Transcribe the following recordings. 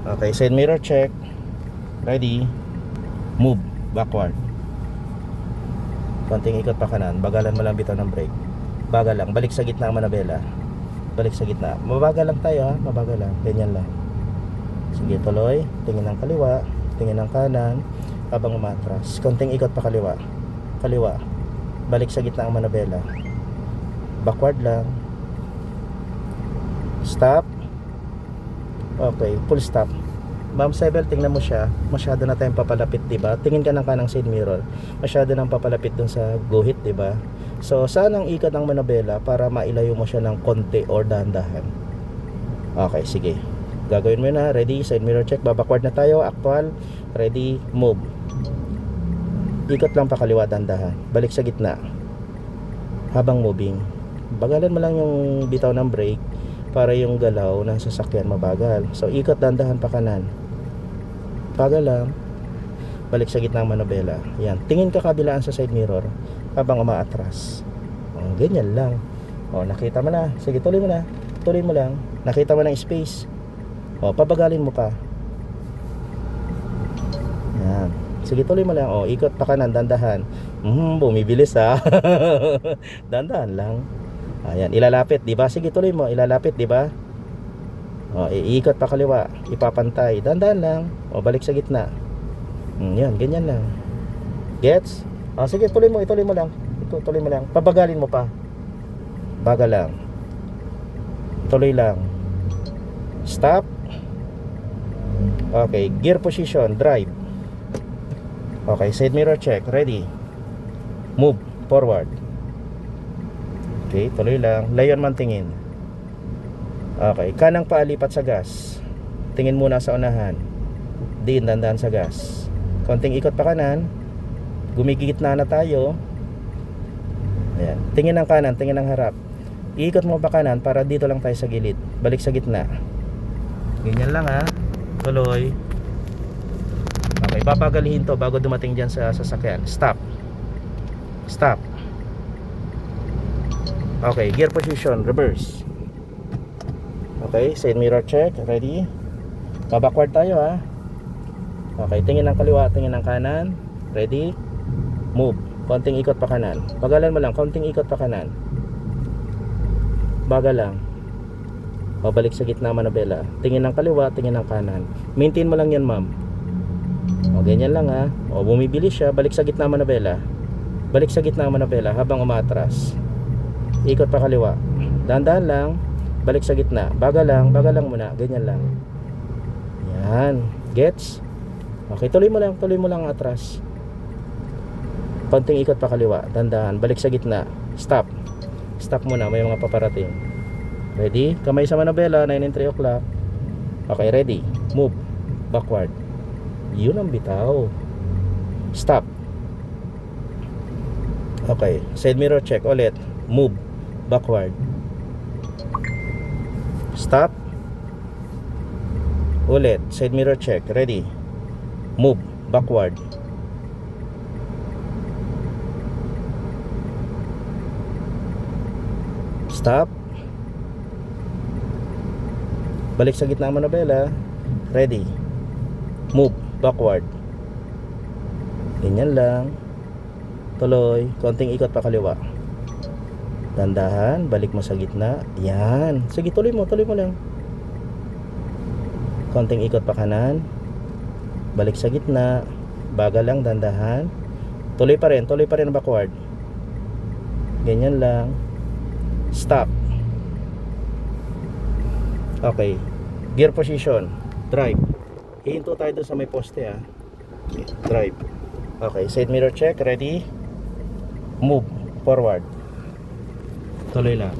Okay, side mirror check. Ready. Move backward. Konting ikot pa kanan. Bagalan mo lang bitaw ng brake. Bagal lang. Balik sa gitna ang manabela. Balik sa gitna. Mabagal lang tayo ha. Mabagal lang. Ganyan lang. Sige, tuloy. Tingin ng kaliwa. Tingin ng kanan. Habang umatras. Konting ikot pa kaliwa. Kaliwa. Balik sa gitna ang manabela. Backward lang. Stop. Okay, full stop. Ma'am Sebel, tingnan mo siya. Masyado na tayong papalapit, diba? Tingin ka ng kanang side mirror. Masyado nang papalapit dun sa guhit, diba? So, saan ang ikot ng manabela para mailayo mo siya ng konti or dahan-dahan? Okay, sige. Gagawin mo na. Ready? Side mirror check. Babackward na tayo. Actual. Ready? Move. Ikot lang pa kaliwa, dahan-dahan. Balik sa gitna. Habang moving. Bagalan mo lang yung bitaw ng brake para yung galaw ng sasakyan mabagal. So ikot dandahan pa kanan. Bagal lang. Balik sa gitna ng manabela. Yan. Tingin ka kabilaan sa side mirror habang umaatras. O, ganyan lang. O, nakita mo na. Sige, tuloy mo na. Tuloy mo lang. Nakita mo ng space. O, pabagalin mo pa. Yan. Sige, tuloy mo lang. O, ikot pa kanan, dandahan. Bumibilis ha. Dandahan lang. Ayan, ilalapit, 'di ba? Sige, tuloy mo, ilalapit, 'di ba? O, iikot pa kaliwa, ipapantay. Dandan lang. O, balik sa gitna. Yan, ganyan lang. Gets? O, sige, tuloy mo lang. Tuloy mo lang. Pabagalin mo pa. Bagal lang. Tuloy lang. Stop. Okay, gear position, drive. Okay, side mirror check, ready. Move forward. Okay, tuloy lang. Layon man tingin. Okay, kanang paalipat sa gas. Tingin muna sa unahan. Din, dandan sa gas. Konting ikot pa kanan. Gumigitna na tayo. Ayan. Tingin ng kanan, tingin ng harap. Iikot mo pa kanan para dito lang tayo sa gilid. Balik sa gitna. Ganyan lang ha. Tuloy. Okay, papagalihin to bago dumating dyan sa sasakyan. Stop. Stop. Okay, gear position, reverse. Okay, side mirror check, ready. Backward tayo ha. Okay, tingin ng kaliwa, tingin ng kanan. Ready. Move. Konting ikot pa kanan. Bagalan mo lang, konting ikot pa kanan. Bagal lang. O, balik sa gitna manabela. Tingin ng kaliwa, tingin ng kanan. Maintain mo lang yan, ma'am. O, ganyan lang ha. O, bumibilis siya, balik sa gitna manabela. Balik sa gitna manabela habang umatras. Ikot pa kaliwa. Dahan-dahan lang. Balik sa gitna. Bagal lang muna. Ganyan lang. Yan. Gets? Okay, tuloy mo lang atras. Konting ikot pa kaliwa. Dahan-dahan. Balik sa gitna. Stop. Stop muna. May mga paparating. Ready? Kamay sa manabela. 9 and 3 o'clock. Okay, ready. Move. Backward. Yun ang bitaw. Stop. Okay. Side mirror check. Ulit. Move. Backward. Stop. Ulit. Side mirror check. Ready. Move. Backward. Stop. Balik sa gitna ng manabela. Ready. Move. Backward. Ganyan lang. Tuloy. Konting ikot pa kaliwa. Dandahan, balik mo sa gitna. Yan. Sige, tuloy mo lang. Konting ikot pa kanan. Balik sa gitna. Bagal lang, dandahan. Tuloy pa rin backward. Ganyan lang. Stop. Okay. Gear position. Drive. Hihinto tayo doon sa may poste ha. Okay, drive. Okay, side mirror check, ready. Move forward. Tuloy lang.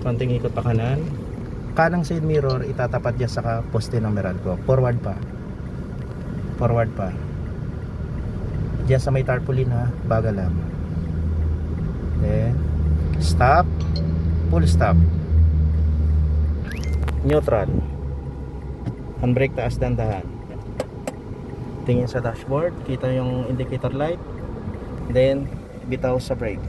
Konting ikot pa kanan. Kanang side mirror itatapat dyan sa poste ng Meralco. Forward pa. Forward pa. Diyan sa may tarpaulin ha. Bagal lang. Then stop. Full stop. Neutral. Handbrake taas dandahan. Tingin sa dashboard. Kita yung indicator light. Then bitaw sa brake.